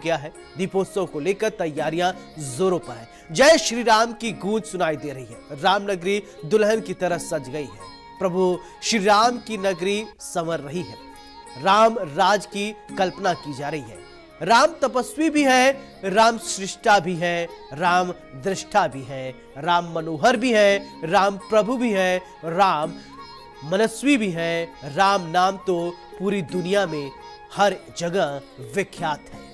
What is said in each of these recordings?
गया है। दीपोत्सव को लेकर तैयारियां जोरों पर है। जय श्री राम की गूंज सुनाई दे रही है। रामनगरी दुल्हन की तरह सज गई है। प्रभु श्री राम की नगरी संवर रही है। राम राज की कल्पना की जा रही है। राम तपस्वी भी है, राम सृष्टा भी है, राम दृष्टा भी है, राम मनोहर भी है, राम प्रभु भी है, राम मनस्वी भी है। राम नाम तो पूरी दुनिया में हर जगह विख्यात है।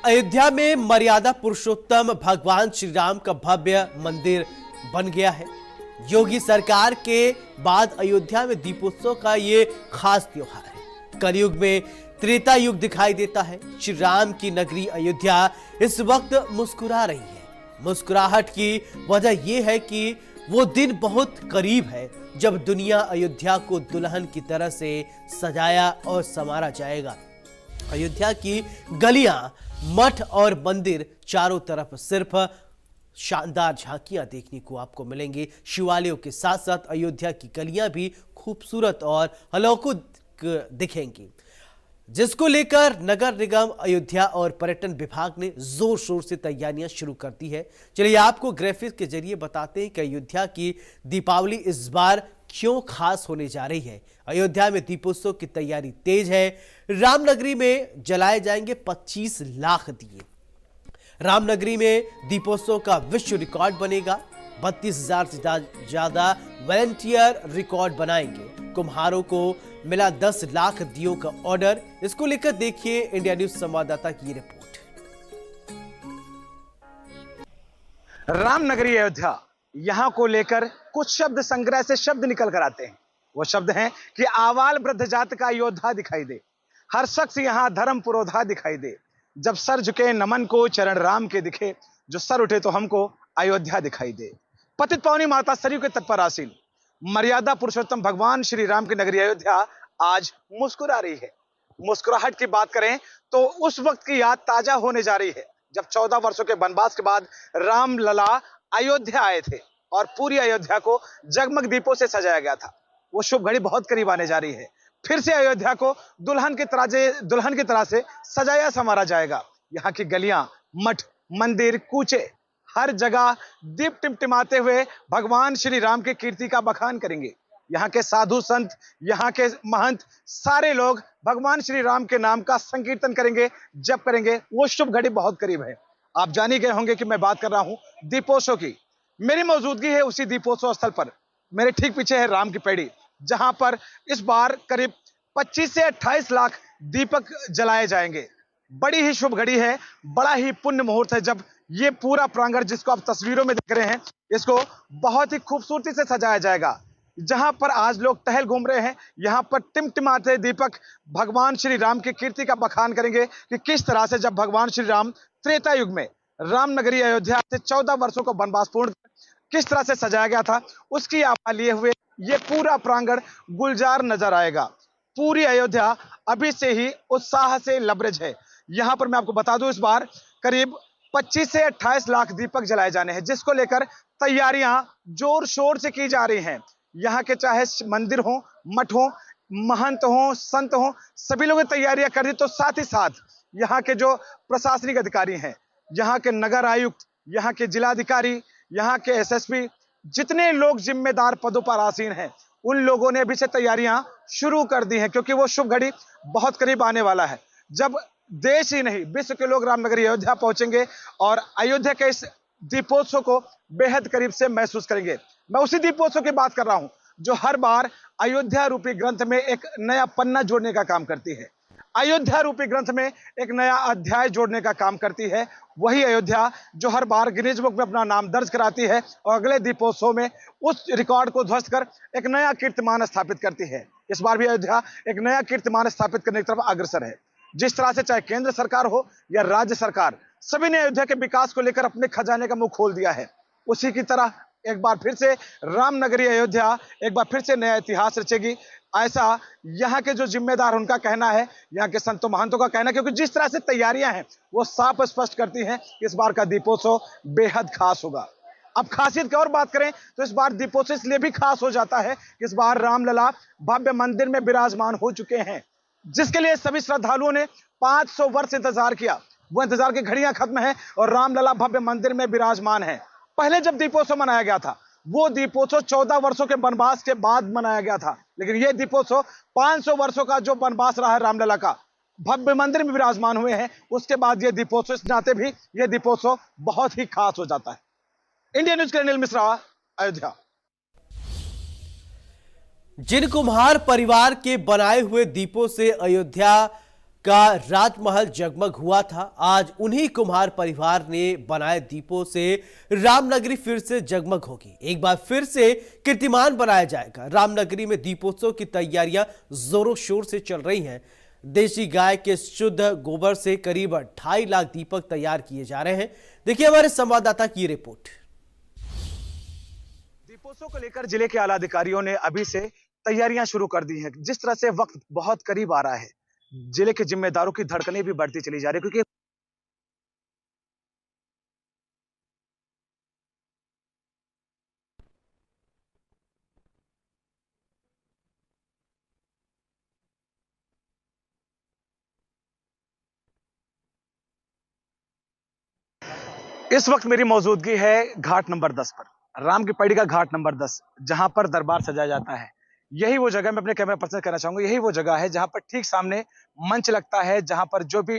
अयोध्या में मर्यादा पुरुषोत्तम भगवान श्री राम का भव्य मंदिर बन गया है। योगी सरकार के बाद अयोध्या में दीपोत्सव का ये खास त्योहार है। कलयुग में त्रेता युग दिखाई देता है। श्री राम की नगरी अयोध्या इस वक्त मुस्कुरा रही है। मुस्कुराहट की वजह यह है कि वो दिन बहुत करीब है जब दुनिया अयोध्या को दुल्हन की तरह से सजाया और संवारा जाएगा। अयोध्या की गलियां, मठ और मंदिर चारों तरफ सिर्फ शानदार झांकियां देखने को आपको मिलेंगी। शिवालयों के साथ साथ अयोध्या की गलियां भी खूबसूरत और अलौकिक दिखेंगी, जिसको लेकर नगर निगम अयोध्या और पर्यटन विभाग ने जोर शोर से तैयारियां शुरू कर दी है। चलिए आपको ग्राफिक्स के जरिए बताते हैं कि अयोध्या की दीपावली इस बार क्यों खास होने जा रही है। अयोध्या में दीपोत्सव की तैयारी तेज है। रामनगरी में जलाए जाएंगे 25 लाख दिए। रामनगरी में दीपोत्सव का विश्व रिकॉर्ड बनेगा। 32,000 से ज्यादा वॉलंटियर रिकॉर्ड बनाएंगे। कुम्हारों को मिला 10 लाख दियों का ऑर्डर। इसको लेकर देखिए इंडिया न्यूज संवाददाता की रिपोर्ट। रामनगरी अयोध्या, यहां को लेकर कुछ शब्द संग्रह से शब्द निकल कर आते हैं। वो शब्द हैं कि आवाल वृद्ध जात का योद्धा दिखाई दे, हर शख्स यहां धर्म पुरोधा दिखाई दे। जब सर झुके नमन को चरण राम के दिखे, जो सर उठे तो हमको अयोध्या दिखाई दे। पतित पावनी माता सरयू के तट पर आसीन मर्यादा पुरुषोत्तम भगवान श्री राम की नगरी अयोध्या आज मुस्कुरा रही है। मुस्कुराहट की बात करें तो उस वक्त की याद ताजा होने जा रही है जब 14 वर्षों के वनवास के बाद राम लला अयोध्या आए थे और पूरी अयोध्या को जगमग दीपों से सजाया गया था। वो शुभ घड़ी बहुत करीब आने जा रही है। फिर से अयोध्या को दुल्हन की तरह से सजाया संवारा जाएगा। यहाँ की गलियां, मठ, मंदिर, कूचे, हर जगह दीप टिमटिमाते हुए भगवान श्री राम की कीर्ति का बखान करेंगे। यहाँ के साधु संत, यहाँ के महंत, सारे लोग भगवान श्री राम के नाम का संकीर्तन करेंगे, जप करेंगे। वो शुभ घड़ी बहुत करीब है। आप जान ही गए होंगे कि मैं बात कर रहा हूं दीपोत्सव की। मेरी मौजूदगी है उसी दीपोत्सव स्थल पर। मेरे ठीक पीछे है राम की पैड़ी, जहां पर इस बार करीब 25 से 28 लाख दीपक जलाए जाएंगे। बड़ी ही शुभ घड़ी है, बड़ा ही पुण्य मुहूर्त है जब ये पूरा प्रांगण जिसको आप तस्वीरों में देख रहे हैं, इसको बहुत ही खूबसूरती से सजाया जाएगा। जहां पर आज लोग टहल घूम रहे हैं, यहां पर टिमटिमाते दीपक भगवान श्री राम की कीर्ति का बखान करेंगे कि किस तरह से जब भगवान श्री राम त्रेता युग में रामनगरी अयोध्या से 14 वर्षों को वनवास पूर्ण किस तरह से सजाया गया था, उसकी आभा लिए हुए ये पूरा प्रांगण गुलजार नजर आएगा। पूरी अयोध्या अभी से ही उत्साह से लबरेज है। यहां पर मैं आपको बता दूं, इस बार करीब 25 से 28 लाख दीपक जलाए जाने हैं, जिसको लेकर तैयारियां जोर शोर से की जा रही हैं। यहाँ के चाहे मंदिर हो, मठ हो, महंत हो, संत हो, सभी लोगों ने तैयारियां कर दी। तो साथ ही साथ यहाँ के जो प्रशासनिक अधिकारी हैं, यहाँ के नगर आयुक्त, यहाँ के जिलाधिकारी, यहाँ के एसएसपी, जितने लोग जिम्मेदार पदों पर आसीन हैं, उन लोगों ने अभी से तैयारियां शुरू कर दी हैं, क्योंकि वो शुभ घड़ी बहुत करीब आने वाला है जब देश ही नहीं विश्व के लोग रामनगरी अयोध्या पहुंचेंगे और अयोध्या के इस दीपोत्सव को बेहद करीब से महसूस करेंगे। मैं उसी दीपोत्सव की बात कर रहा हूं जो हर बार अयोध्या रूपी ग्रंथ में एक नया पन्ना जोड़ने का काम करती है। अयोध्या रूपी ग्रंथ में एक नया अध्याय जोड़ने का काम करती है। वही अयोध्या जो हर बार गिनीज बुक में अपना नाम दर्ज कराती है और अगले दीपोत्सव में उस रिकॉर्ड को ध्वस्त कर एक नया कीर्तिमान स्थापित करती है। इस बार भी अयोध्या एक नया कीर्तिमान स्थापित करने की तरफ अग्रसर है। जिस तरह से चाहे केंद्र सरकार हो या राज्य सरकार, सभी ने अयोध्या के विकास को लेकर अपने खजाने का मुंह खोल दिया है। उसी की तरह एक बार फिर से रामनगरी अयोध्या एक बार फिर से नया इतिहास रचेगी, ऐसा यहाँ के जो जिम्मेदार उनका कहना है, यहाँ के संतों महंतों का कहना है, क्योंकि जिस तरह से तैयारियां हैं वो साफ स्पष्ट करती हैं कि इस बार का दीपोत्सव बेहद खास होगा। अब खासियत की और बात करें तो इस बार दीपोत्सव इसलिए भी खास हो जाता है कि इस बार रामलला भव्य मंदिर में विराजमान हो चुके हैं, जिसके लिए सभी श्रद्धालुओं ने 500 वर्ष इंतजार किया। वो इंतजार की घड़ियां खत्म है और रामलला भव्य मंदिर में विराजमान है। पहले जब दीपोत्सव मनाया गया था वो दीपोत्सव 14 वर्षों के वनवास के बाद मनाया गया था, लेकिन यह दीपोत्सव 500 वर्षों का जो वनवास रहा है रामलला का, भव्य मंदिर में विराजमान हुए हैं, उसके बाद यह दीपोत्सव, इस नाते भी यह दीपोत्सव बहुत ही खास हो जाता है। इंडिया न्यूज के लिए अनिल मिश्रा, अयोध्या। जिन कुम्हार परिवार के बनाए हुए दीपों से अयोध्या का राजमहल जगमग हुआ था, आज उन्हीं कुम्हार परिवार ने बनाए दीपों से रामनगरी फिर से जगमग होगी। एक बार फिर से कीर्तिमान बनाया जाएगा। रामनगरी में दीपोत्सव की तैयारियां जोरों शोर से चल रही हैं। देशी गाय के शुद्ध गोबर से करीब 2.5 लाख दीपक तैयार किए जा रहे हैं। देखिए हमारे संवाददाता की रिपोर्ट। दीपोत्सव को लेकर जिले के आला अधिकारियों ने अभी से तैयारियां शुरू कर दी हैं। जिस तरह से वक्त बहुत करीब आ रहा है, जिले के जिम्मेदारों की धड़कनें भी बढ़ती चली जा रही है, क्योंकि इस वक्त मेरी मौजूदगी है घाट नंबर 10 पर, राम की पैड़ी का घाट नंबर 10, जहां पर दरबार सजाया जाता है। यही वो जगह, मैं अपने कैमरा पर्सन कहना चाहूंगा, यही वो जगह है जहां पर ठीक सामने मंच लगता है, जहां पर जो भी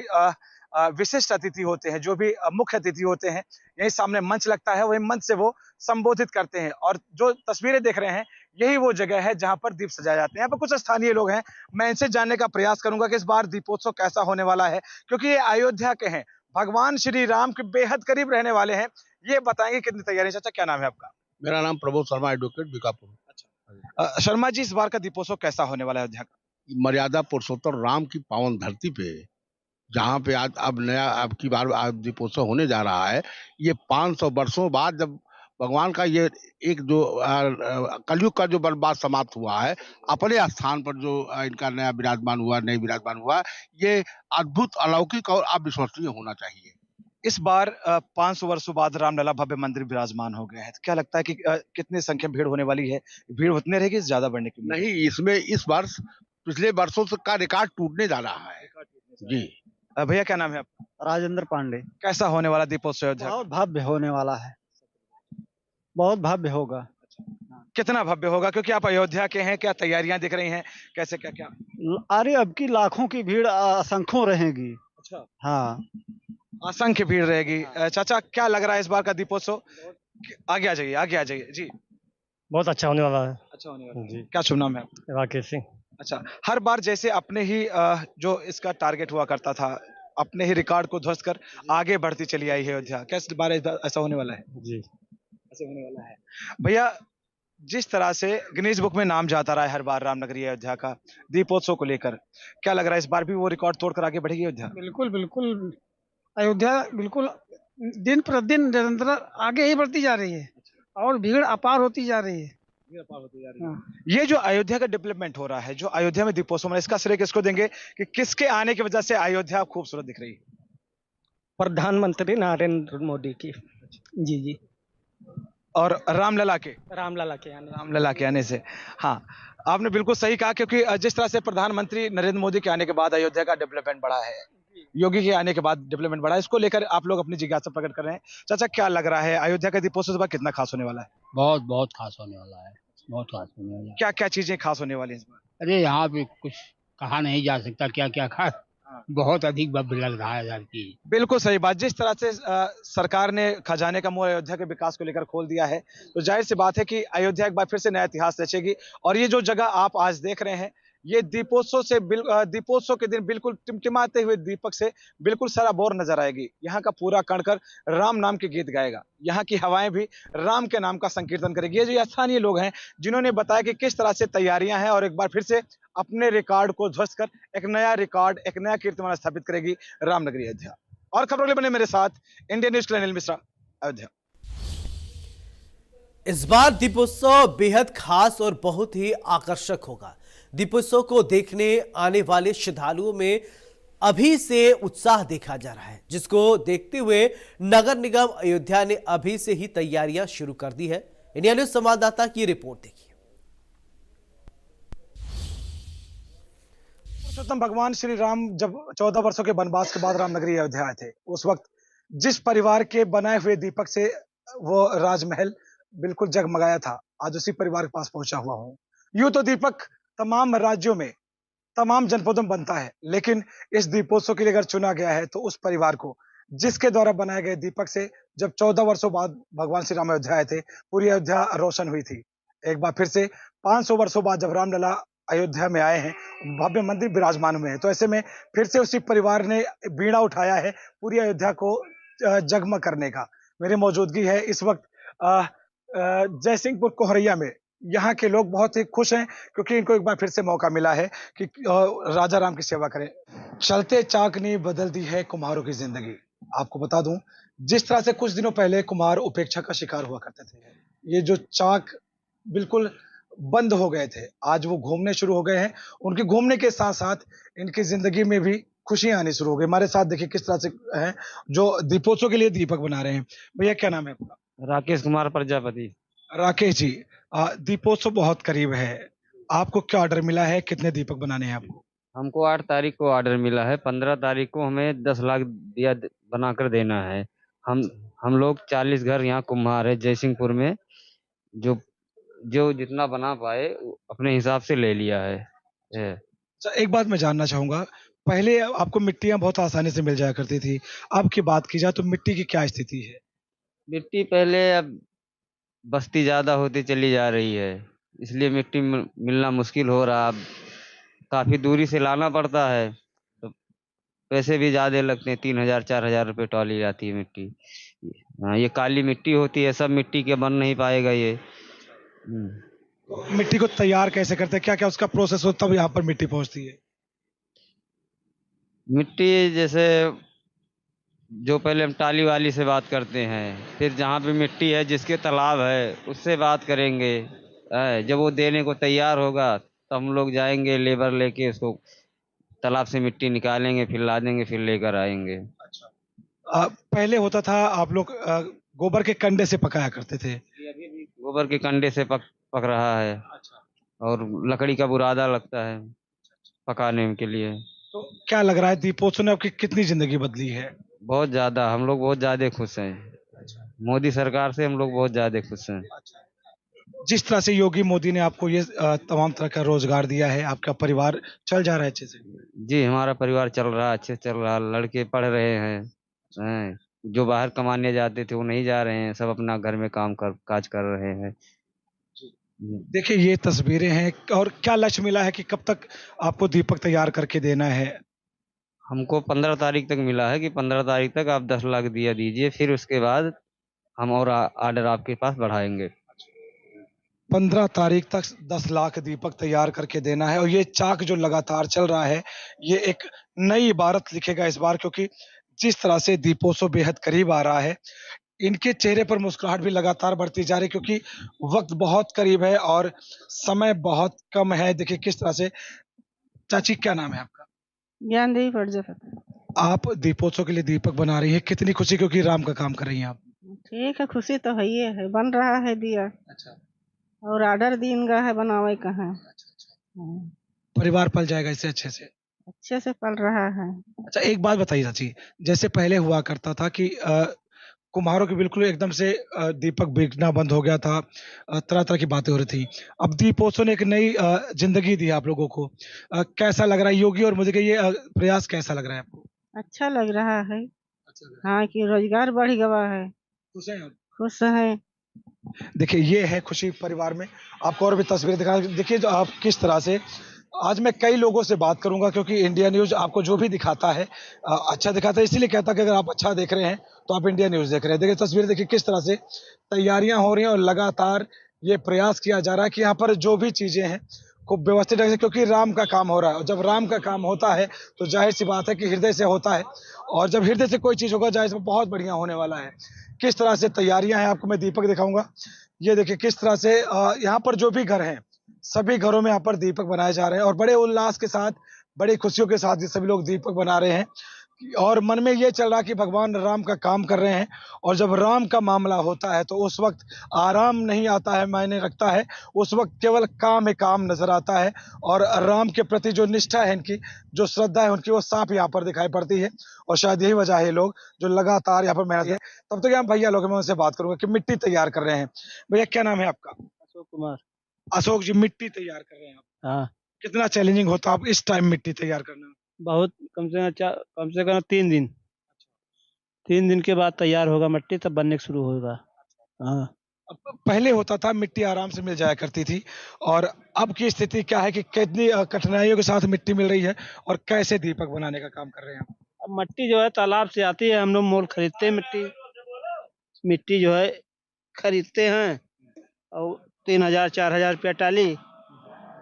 विशिष्ट अतिथि होते हैं, जो भी मुख्य अतिथि होते हैं, यही सामने मंच लगता है, वही मंच से वो संबोधित करते हैं। और जो तस्वीरें देख रहे हैं यही वो जगह है जहां पर दीप सजाए जाते हैं। यहाँ पर कुछ स्थानीय लोग हैं, मैं इनसे जानने का प्रयास करूंगा कि इस बार दीपोत्सव कैसा होने वाला है, क्योंकि ये अयोध्या के हैं, भगवान श्री राम के बेहद करीब रहने वाले हैं। ये बताएंगे कितनी तैयारी। चाचा क्या नाम है आपका? मेरा नाम प्रबोध शर्मा, एडवोकेट बीकापुर। शर्मा जी, इस बार का दीपोत्सव कैसा होने वाला है अयोध्या का? मर्यादा पुरुषोत्तम राम की पावन धरती पे, जहाँ पे आज अब नया अब की बार आज दीपोत्सव होने जा रहा है, ये 500 वर्षों बाद जब भगवान का ये एक जो कलयुग का जो वनवास समाप्त हुआ है, अपने स्थान पर जो इनका नया विराजमान हुआ, नई विराजमान हुआ, ये अद्भुत, अलौकिक और अविश्वसनीय होना चाहिए। इस बार 500 वर्षों बाद रामलला भव्य मंदिर विराजमान हो गए हैं, तो क्या लगता है कि कितनी संख्या में भीड़ होने वाली है? भीड़ उतनी रहेगी, ज्यादा बढ़ने की? नहीं, इसमें इस वर्ष पिछले वर्षों से का रिकॉर्ड टूटने जा रहा है जी। भैया क्या नाम है आपका? राजेंद्र पांडे। कैसा होने वाला दीपोत्सव अयोध्या का? बहुत भव्य होने वाला है, बहुत भव्य होगा। कितना भव्य होगा, क्योंकि आप अयोध्या के हैं? क्या तैयारियां दिख रही हैं, कैसे क्या क्या? अरे अब की लाखों की भीड़ असंख्यों रहेगी। अच्छा, हाँ, असंख्य भीड़ रहेगी। चाचा क्या लग रहा है इस बार का दीपोत्सव? आगे आ जाइए, आगे आ जाइए जी। बहुत अच्छा होने वाला है अच्छा होने वाला है। जी। क्या शुभ नाम है आपका? राकेश सिंह। अच्छा, हर बार जैसे अपने ही जो इसका टारगेट हुआ करता था, अपने ही रिकॉर्ड को ध्वस्त कर आगे बढ़ती चली आई है अयोध्या, क्या इस बार ऐसा होने वाला है? जी, ऐसा होने वाला है। भैया, जिस तरह से गिनीज बुक में नाम जाता रहा है हर बार रामनगरी अयोध्या का दीपोत्सव को लेकर, क्या लग रहा है इस बार भी वो रिकॉर्ड तोड़कर आगे बढ़ेगी अयोध्या? बिल्कुल बिल्कुल, अयोध्या बिल्कुल दिन प्रतिदिन निरंतर आगे ही बढ़ती जा रही है और भीड़ अपार होती जा रही है। हाँ। ये जो अयोध्या का डेवलपमेंट हो रहा है, जो अयोध्या में दीपोत्सव में, इसका श्रेय किसको देंगे कि किसके आने की वजह से अयोध्या खूबसूरत दिख रही है? प्रधानमंत्री नरेंद्र मोदी की। जी जी, और रामलला के रामलला के आने। रामलला के आने से। हाँ, आपने बिल्कुल सही कहा, क्योंकि जिस तरह से प्रधानमंत्री नरेंद्र मोदी के आने के बाद अयोध्या का डेवलपमेंट बढ़ा है, योगी के आने के बाद डेवलपमेंट बढ़ा है, इसको लेकर आप लोग अपनी जिज्ञासा प्रकट कर रहे हैं। चाचा क्या लग रहा है अयोध्या का दीपोत्सव इस बार कितना खास होने वाला है? बहुत बहुत खास होने वाला है, बहुत खास होने वाला है। क्या क्या चीजें खास होने वाली हैं इस बार? अरे यहाँ पे कुछ कहा नहीं जा सकता क्या क्या खास, बहुत अधिक भव्य लग रहा है यार की। बिल्कुल सही बात। जिस तरह से सरकार ने खजाने का मुंह अयोध्या के विकास को लेकर खोल दिया है, तो जाहिर सी बात है कि अयोध्या एक बार फिर से नया इतिहास रचेगी। और ये जो जगह आप आज देख रहे हैं, ये दीपोत्सव से दीपोत्सव के दिन बिल्कुल टिमटिमाते हुए दीपक से बिल्कुल सराबोर नजर आएगी। यहाँ का पूरा कण-कण राम नाम के गीत गाएगा, यहाँ की हवाएं भी राम के नाम का संकीर्तन करेगी। ये जो स्थानीय लोग हैं जिन्होंने बताया कि किस तरह से तैयारियां हैं, और एक बार फिर से अपने रिकॉर्ड को ध्वस्त कर एक नया रिकॉर्ड, एक नया कीर्तिमान स्थापित करेगी रामनगरी अयोध्या। और खबरों के लिए बने मेरे साथ इंडियन न्यूज के लिए अनिल मिश्रा, अयोध्या। इस बार दीपोत्सव बेहद खास और बहुत ही आकर्षक होगा। दीपोत्सव को देखने आने वाले श्रद्धालुओं में अभी से उत्साह देखा जा रहा है, जिसको देखते हुए नगर निगम अयोध्या ने अभी से ही तैयारियां शुरू कर दी है। इंडिया न्यूज संवाददाता की रिपोर्ट देखिए। पुरुषोत्तम भगवान श्री राम जब 14 वर्षों के वनवास के बाद रामनगरी अयोध्या आए थे, उस वक्त जिस परिवार के बनाए हुए दीपक से वो राजमहल बिल्कुल जगमगाया था, आज उसी परिवार के पास पहुंचा हुआ हूं। यूं तो दीपक तमाम राज्यों में, तमाम जनपदों में बनता है, लेकिन इस दीपोत्सव के लिए अगर चुना गया है तो उस परिवार को जिसके द्वारा बनाए गए दीपक से जब 14 वर्षों बाद भगवान श्री राम अयोध्या आए थे, पूरी अयोध्या रोशन हुई थी। एक बार फिर से 500 वर्षों बाद जब रामलला अयोध्या में आए हैं, भव्य मंदिर विराजमान हुए हैं, तो ऐसे में फिर से उसी परिवार ने बीड़ा उठाया है पूरी अयोध्या को जगमग करने का। मेरी मौजूदगी है इस वक्त जयसिंहपुर कोहरैया में। यहाँ के लोग बहुत ही खुश हैं क्योंकि इनको एक बार फिर से मौका मिला है कि राजा राम की सेवा करें। चलते चाक ने बदल दी है कुम्हारों की जिंदगी। आपको बता दूं, जिस तरह से कुछ दिनों पहले कुम्हार उपेक्षा का शिकार हुआ करते थे, ये जो चाक बिल्कुल बंद हो गए थे, आज वो घूमने शुरू हो गए हैं। उनके घूमने के साथ साथ इनकी जिंदगी में भी खुशियां आनी शुरू हो गई। हमारे साथ देखिए किस तरह से हैं जो दीपोत्सव के लिए दीपक बना रहे हैं। भैया क्या नाम है आपका? राकेश कुमार प्रजापति। राकेश जी, दीपोत्सव बहुत करीब है, आपको क्या ऑर्डर मिला है? कितने दीपक बनाने हैं आपको? हमको 8 तारीख को ऑर्डर मिला है। 15 तारीख को हमें 10 लाख दिया बनाकर देना है। हम लोग 40 घर यहाँ कुम्हार है जयसिंहपुर में, जो जितना बना पाए अपने हिसाब से ले लिया है। अच्छा, एक बात मैं जानना चाहूंगा, पहले आपको मिट्टियां बहुत आसानी से मिल जाया करती थी, अब की बात की जाए तो मिट्टी की क्या स्थिति है? मिट्टी पहले अब बस्ती ज्यादा होती चली जा रही है, इसलिए मिट्टी मिलना मुश्किल हो रहा। अब काफी दूरी से लाना पड़ता है तो पैसे भी ज्यादा लगते हैं। 3,000-4,000 रुपये ट्रॉली जाती है मिट्टी। हाँ, ये काली मिट्टी होती है, सब मिट्टी के बन नहीं पाएगा ये। मिट्टी को तैयार कैसे करते हैं? क्या क्या उसका प्रोसेस हो तब यहाँ पर मिट्टी पहुंचती है? मिट्टी जैसे जो पहले हम टाली वाली से बात करते हैं, फिर जहाँ पे मिट्टी है जिसके तालाब है उससे बात करेंगे। जब वो देने को तैयार होगा तो हम लोग जाएंगे लेबर लेके, उसको तालाब से मिट्टी निकालेंगे, फिर ला देंगे, फिर लेकर आएंगे। पहले होता था आप लोग गोबर के कंडे से पकाया करते थे। अभी भी गोबर के कंडे से पक रहा है। और लकड़ी का बुरादा लगता है पकाने के लिए। तो क्या लग रहा है दीपोत्सव ने आपकी कितनी जिंदगी बदली है? बहुत ज्यादा, हम लोग बहुत ज्यादा खुश हैं। मोदी सरकार से हम लोग बहुत ज्यादा खुश हैं। जिस तरह से योगी मोदी ने आपको ये तमाम तरह का रोजगार दिया है, आपका परिवार चल जा रहा है अच्छे से? जी, हमारा परिवार चल रहा है, अच्छे चल रहा है। लड़के पढ़ रहे हैं, जो बाहर कमाने जाते थे वो नहीं जा रहे हैं, सब अपना घर में काज कर रहे हैं। देखिए ये तस्वीरें हैं। और क्या लक्ष्य मिला है कि कब तक आपको दीपक तैयार करके देना है? हमको 15 तारीख तक मिला है कि 15 तारीख तक आप 10 लाख दिया दीजिए, फिर उसके बाद हम और ऑर्डर आपके पास बढ़ाएंगे। 15 तारीख तक 10 लाख दीपक तैयार करके देना है। और ये चाक जो लगातार चल रहा है, ये एक नई इबारत लिखेगा इस बार, क्योंकि जिस तरह से दीपोत्सव बेहद करीब आ रहा है, इनके चेहरे पर मुस्कुराहट भी लगातार बढ़ती जा रही है क्योंकि वक्त बहुत करीब है और समय बहुत कम है। देखिए किस तरह से। चाची क्या नाम है आपका? ज्ञानदेवी प्रजापति। आप दीपोत्सव के लिए दीपक बना रही है, कितनी खुशी क्योंकि राम का काम कर रही हैं आप? ठीक है, खुशी तो है, ये है बन रहा है दिया। अच्छा। और ऑर्डर दिन का है, बनावे का है। परिवार पल जाएगा इससे अच्छे से पल रहा है। अच्छा, एक बात बताइए चाची, जैसे पहले हुआ करता था कि कुम्हारों के बिल्कुल एकदम से दीपक बिकना बंद हो गया था, तरह तरह की बातें हो रही थी। अब दीपोत्सव ने एक नई जिंदगी दी आप लोगों को। कैसा लग रहा है योगी और मुझे ये प्रयास कैसा लग रहा है आपको? अच्छा लग रहा है। हाँ, कि रोजगार बढ़ गया है। खुश है। देखिए ये है खुशी परिवार में। आपको और भी तस्वीरें दिखा। देखिए जो आप किस तरह से, आज मैं कई लोगों से बात करूंगा क्योंकि इंडिया न्यूज आपको जो भी दिखाता है अच्छा दिखाता है, इसीलिए कहता है कि अगर आप अच्छा देख रहे हैं तो आप इंडिया न्यूज देख रहे हैं। देखिए तस्वीरें, देखिए किस तरह से तैयारियां हो रही हैं और लगातार ये प्रयास किया जा रहा है कि यहाँ पर जो भी चीजें हैं खूब व्यवस्थित ढंग से, क्योंकि राम का काम हो रहा है। और जब राम का काम होता है तो जाहिर सी बात है कि हृदय से होता है, और जब हृदय से कोई चीज़ होगा जाहिर से बहुत बढ़िया होने वाला है। किस तरह से तैयारियां हैं आपको मैं दीपक दिखाऊंगा। ये देखिए किस तरह से यहाँ पर जो भी घर हैं सभी घरों में यहाँ पर दीपक बनाए जा रहे हैं, और बड़े उल्लास के साथ, बड़ी खुशियों के साथ ये सभी लोग दीपक बना रहे हैं। और मन में ये चल रहा कि भगवान राम का काम कर रहे हैं, और जब राम का मामला होता है तो उस वक्त आराम नहीं आता है, मायने रखता है। उस वक्त केवल काम ही काम नजर आता है, और राम के प्रति जो निष्ठा है इनकी, जो श्रद्धा है उनकी, वो साफ यहाँ पर दिखाई पड़ती है। और शायद यही वजह है लोग जो लगातार यहाँ पर मेहनत है। तब तक यहाँ भैया लोग, मैं उनसे बात करूंगा कि मिट्टी तैयार कर रहे हैं। भैया क्या नाम है आपका? अशोक कुमार। अशोक जी, मिट्टी तैयार कर रहे हैं आप, हाँ, कितना चैलेंजिंग होता है आप इस टाइम मिट्टी तैयार करना? बहुत कम से कम 3 दिन के बाद तैयार होगा मिट्टी, तब बनने शुरू होगा। हाँ, अब पहले होता था मिट्टी आराम से मिल जाया करती थी, और अब की स्थिति क्या है कि कितनी कठिनाइयों के साथ मिट्टी मिल रही है, और कैसे दीपक बनाने का काम कर रहे हैं आप? अब मिट्टी जो है तालाब से आती है, हम लोग मोल खरीदते हैं मिट्टी जो है खरीदते हैं, और 3,000-4,000 रुपया टाली,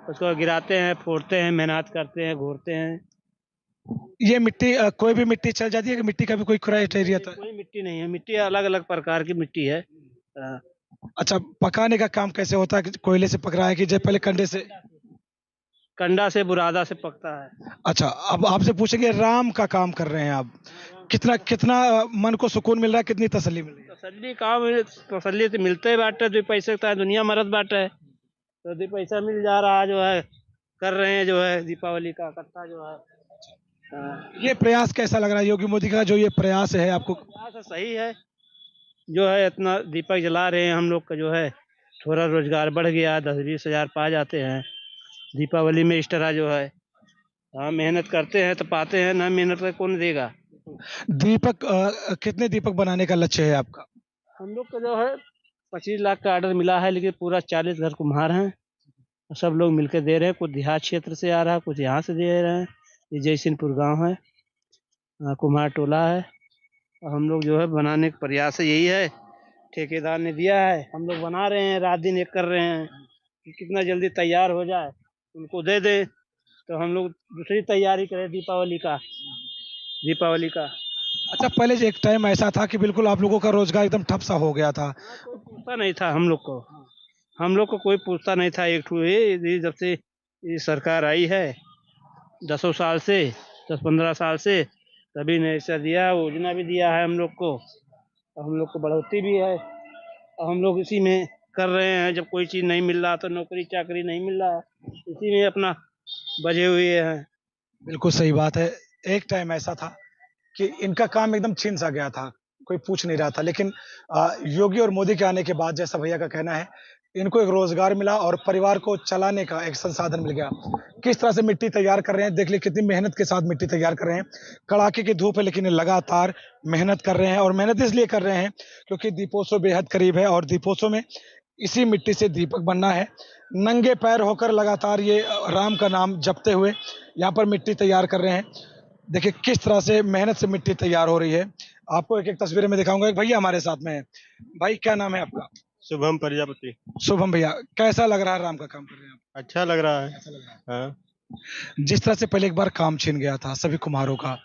उसको गिराते हैं, फोड़ते हैं, मेहनत करते हैं, घोरते हैं। ये मिट्टी कोई भी मिट्टी चल जाती है कि मिट्टी का भी कोई क्राइटेरिया था? कोई मिट्टी नहीं है, मिट्टी अलग अलग प्रकार की मिट्टी है। अच्छा, पकाने का काम कैसे होता है? कि कोयले से पक रहा है कि जब पहले कंडे से? कंडा से, बुरादा से पकता है। अच्छा, अब आपसे पूछेंगे, राम का काम कर रहे हैं आप, कितना कितना मन को सुकून मिल रहा है, कितनी तसल्ली मिल रही है? तसल्ली तो मिलते बाटे, 2 पैसे का दुनिया मरद बाटे, तो 2 पैसा मिल जा रहा जो है, कर रहे हैं जो है दीपावली का इकट्ठा जो है। ये प्रयास कैसा लग रहा है योगी मोदी का, जो ये प्रयास है आपको? प्रयास सही है, जो है इतना दीपक जला रहे हैं हम लोग का, जो है थोड़ा रोजगार बढ़ गया, 10-20 हजार पा जाते हैं दीपावली में इस तरह जो है। हाँ, मेहनत करते हैं तो पाते हैं, ना मेहनत का कौन देगा। दीपक कितने दीपक बनाने का लक्ष्य है आपका? हम लोग का जो है 25 लाख का ऑर्डर मिला है, लेकिन पूरा 40 घर कुम्हार हैं, सब लोग मिलकर दे रहे हैं। कुछ देहात क्षेत्र से आ रहा है, कुछ यहाँ से दे रहे हैं। ये जयसिंहपुर गांव है, कुम्हार टोला है, और हम लोग जो है बनाने का प्रयास यही है, ठेकेदार ने दिया है, हम लोग बना रहे हैं, रात दिन एक कर रहे हैं कि कितना जल्दी तैयार हो जाए, उनको दे दे, तो हम लोग दूसरी तैयारी करें दीपावली का। अच्छा, पहले एक टाइम ऐसा था कि बिल्कुल आप लोगों का रोजगार एकदम ठप सा हो गया था। कोई पूछता नहीं था हम लोग को कोई पूछता नहीं था। एक ठू ये जब से ये सरकार आई है 10-15 साल से, तभी ने ऐसा दिया, योजना भी दिया है हम लोग को, और हम लोग को बढ़ोतरी भी है, और हम लोग इसी में कर रहे हैं। जब कोई चीज़ नहीं मिल रहा तो नौकरी चाकरी नहीं मिल रहा, इसी में अपना बजे हुए हैं। बिल्कुल सही बात है। एक टाइम ऐसा था कि इनका काम एकदम छिन सा गया था, कोई पूछ नहीं रहा था, लेकिन योगी और मोदी के आने के बाद, जैसा भैया का कहना है, इनको एक रोजगार मिला और परिवार को चलाने का एक संसाधन मिल गया। किस तरह से मिट्टी तैयार कर रहे हैं, देख ली कितनी मेहनत के साथ मिट्टी तैयार कर रहे हैं। कड़ाके की धूप है, लेकिन ये लगातार मेहनत कर रहे हैं, और मेहनत इसलिए कर रहे हैं क्योंकि दीपोत्सव बेहद करीब है, और दीपोत्सव में इसी मिट्टी से दीपक बनना है। नंगे पैर होकर लगातार ये राम का नाम जपते हुए यहाँ पर मिट्टी तैयार कर रहे हैं। देखिए किस तरह से मेहनत से मिट्टी तैयार हो रही है। आपको एक एक तस्वीरें में दिखाऊंगा। एक भैया हमारे साथ में है। भाई क्या नाम है आपका? शुभम प्रजापति। शुभम भैया, कैसा लग रहा है राम का काम कर रहे हैं आप? अच्छा लग रहा है। कैसा लग रहा है? हाँ। जिस तरह से पहले एक बार काम छिन गया था सभी कुम्हारों का,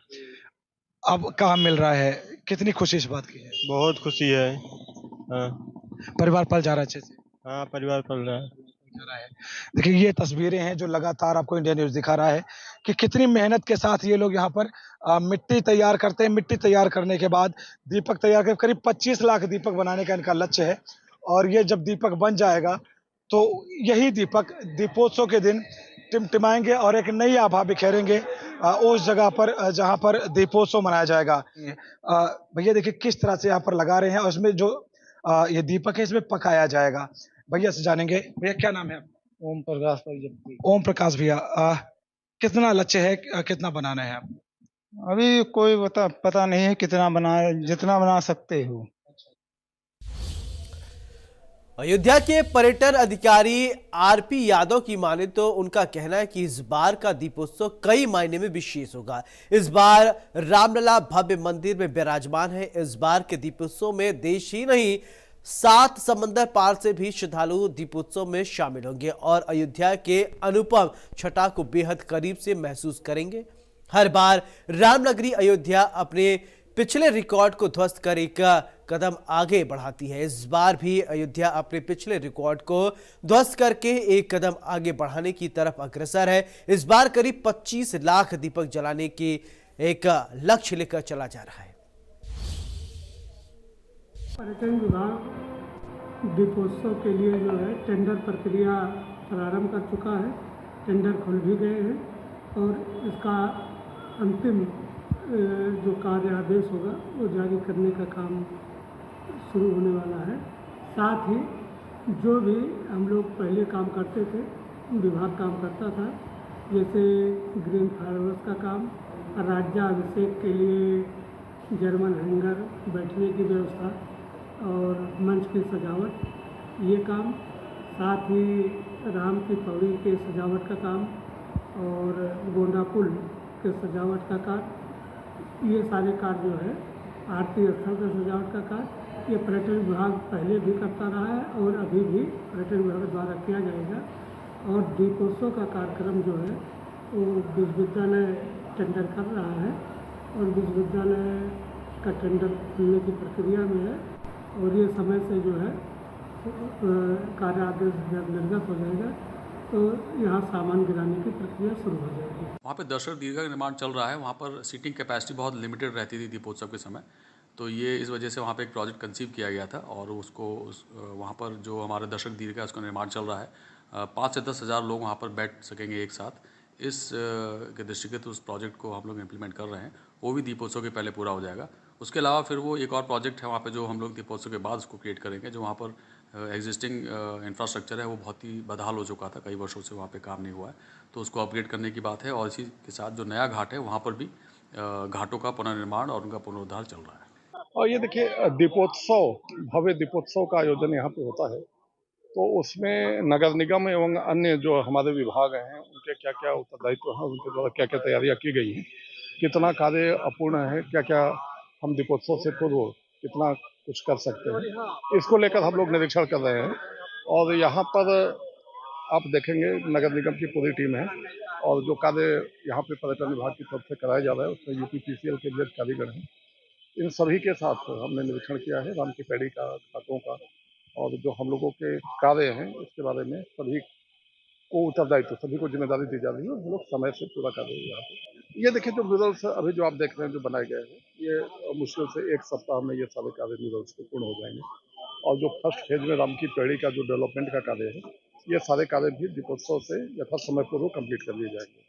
अब काम मिल रहा है, कितनी खुशी इस बात की है? बहुत खुशी है। हाँ। परिवार पल जा रहा है अच्छे से? हाँ, परिवार पल रहा है। देखिए ये तस्वीरें हैं जो लगातार आपको इंडिया न्यूज़ दिखा रहा है कि कितनी मेहनत के साथ ये लोग यहाँ पर मिट्टी तैयार करते हैं। मिट्टी तैयार करने के बाद दीपक तैयार कर, करीब 25 लाख दीपक बनाने का इनका लक्ष्य है, और ये जब दीपक बन जाएगा तो यही दीपक दीपोत्सव के दिन टिमटिमाएंगे और एक नई आभा बिखेरेंगे उस जगह पर जहाँ पर दीपोत्सव मनाया जाएगा। भैया देखिए किस तरह से यहाँ पर लगा रहे हैं, और इसमें जो ये दीपक है इसमें पकाया जाएगा। भैया से जानेंगे। भैया क्या नाम है? ओम प्रकाश प्रजापति। ओम प्रकाश भैया, कितना लक्ष्य है, कितना बनाना है आप? अभी कोई पता नहीं है कितना बना, जितना बना सकते हो। अयोध्या के पर्यटन अधिकारी आरपी यादव की माने तो उनका कहना है कि इस बार का दीपोत्सव कई मायने में विशेष होगा। इस बार रामलला भव्य मंदिर में विराजमान है। इस बार के दीपोत्सव में देश ही नहीं 7 समंदर पार से भी श्रद्धालु दीपोत्सव में शामिल होंगे और अयोध्या के अनुपम छटा को बेहद करीब से महसूस करेंगे। हर बार रामनगरी अयोध्या अपने पिछले रिकॉर्ड को ध्वस्त कर एक कदम आगे बढ़ाती है। इस बार भी अयोध्या अपने पिछले रिकॉर्ड को ध्वस्त करके एक कदम आगे बढ़ाने की तरफ अग्रसर है। इस बार करीब 25 लाख दीपक जलाने की एक लक्ष्य लेकर चला जा रहा है। पर्यटन विभाग दीपोत्सव के लिए जो है टेंडर प्रक्रिया प्रारंभ कर चुका है। टेंडर खुल भी गए हैं और इसका अंतिम जो कार्य आदेश होगा वो जारी करने का काम शुरू होने वाला है। साथ ही जो भी हम लोग पहले काम करते थे, विभाग काम करता था, जैसे ग्रीन फाइवर्स का काम, राज्याभिषेक के लिए जर्मन हैंगर, बैठने की व्यवस्था और मंच की सजावट, ये काम, साथ ही राम की पौड़ी के सजावट का काम और गोंदा पुल के सजावट का कार्य, ये सारे कार्य जो है आरती स्थल के सजावट का कार्य, ये पर्यटन विभाग पहले भी करता रहा है और अभी भी पर्यटन विभाग द्वारा किया जाएगा। और दीपोत्सव का कार्यक्रम जो है वो विश्वविद्यालय टेंडर कर रहा है और विश्वविद्यालय का टेंडर खुलने की प्रक्रिया में है और ये समय से जो है कार्य आदेश जब निर्गत हो जाएगा तो यहाँ सामान गिराने की प्रक्रिया शुरू हो जाएगी। वहाँ पे दर्शक दीर्घा का निर्माण चल रहा है। वहाँ पर सीटिंग कैपेसिटी बहुत लिमिटेड रहती थी दीपोत्सव के समय, तो ये इस वजह से वहाँ पे एक प्रोजेक्ट कंसीव किया गया था और उसको वहाँ पर जो हमारा दर्शक दीर्घा है उसका निर्माण चल रहा है। 5 से 10 हज़ार लोग वहाँ पर बैठ सकेंगे एक साथ। इस के दृष्टिगत उस प्रोजेक्ट को हम लोग इम्प्लीमेंट कर रहे हैं, वो भी दीपोत्सव के पहले पूरा हो जाएगा। उसके अलावा फिर वो एक और प्रोजेक्ट है वहाँ पे जो हम लोग दीपोत्सव के बाद उसको क्रिएट करेंगे। जो वहाँ पर एग्जिस्टिंग इंफ्रास्ट्रक्चर है वो बहुत ही बदहाल हो चुका था, कई वर्षों से वहाँ पे काम नहीं हुआ है, तो उसको अपग्रेड करने की बात है। और इसी के साथ जो नया घाट है वहाँ पर भी घाटों का पुनर्निर्माण और उनका पुनरुद्धार चल रहा है। और ये देखिए दीपोत्सव, भव्य दीपोत्सव का आयोजन यहाँ पे होता है, तो उसमें नगर निगम एवं अन्य जो हमारे विभाग हैं उनके क्या क्या उत्तरदायित्व हैं, उनके द्वारा क्या क्या तैयारियां की गई हैं, कितना कार्य अपूर्ण है, क्या क्या हम दीपोत्सव से पूर्व कितना कुछ कर सकते हैं, इसको लेकर हम लोग निरीक्षण कर रहे हैं। और यहाँ पर आप देखेंगे नगर निगम की पूरी टीम है और जो कार्य यहाँ पे पर्यटन विभाग की तरफ से कराया जा रहा है उसमें UPPCL के जो कारीगर हैं, इन सभी के साथ हमने निरीक्षण किया है राम की पैड़ी का, घाटों का, और जो हम लोगों के कार्य हैं इसके बारे में सभी को उत्तरदायित्व, सभी को जिम्मेदारी दी जा रही है और हम लोग समय से पूरा कर रहे हैं यहाँ पे। ये देखिए जो म्यूरल्स अभी जो आप देख रहे हैं जो बनाए गए हैं, ये मुश्किल से 1 सप्ताह में ये सारे कार्य म्यूरल्स के पूर्ण हो जाएंगे। और जो फर्स्ट फेज में राम की पैड़ी का जो डेवलपमेंट का कार्य है, ये सारे कार्य भी दीपोत्सव से यथा समय पूर्व कंप्लीट कर लिए जाएंगे।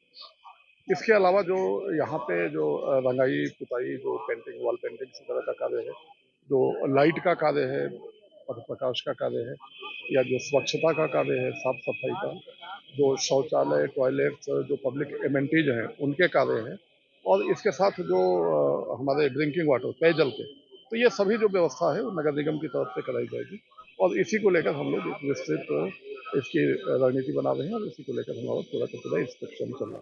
इसके अलावा जो यहाँ पे जो रंगाई पुताई, जो पेंटिंग, वॉल पेंटिंग इस तरह का कार्य है, जो लाइट का कार्य है, पथ प्रकाश का कार्य है, या जो स्वच्छता का कार्य है, साफ सफाई का, जो शौचालय, टॉयलेट्स, जो पब्लिक एमेनिटीज हैं उनके कार्य हैं, और इसके साथ जो हमारे ड्रिंकिंग वाटर, पेयजल के, तो ये सभी जो व्यवस्था है वो नगर निगम की तरफ से कराई जाएगी। और इसी को लेकर हम लोग एक विस्तृत इसकी रणनीति बना रहे हैं और इसी को लेकर हमारा पूरा का पूरा इंस्पेक्शन चल रहा है।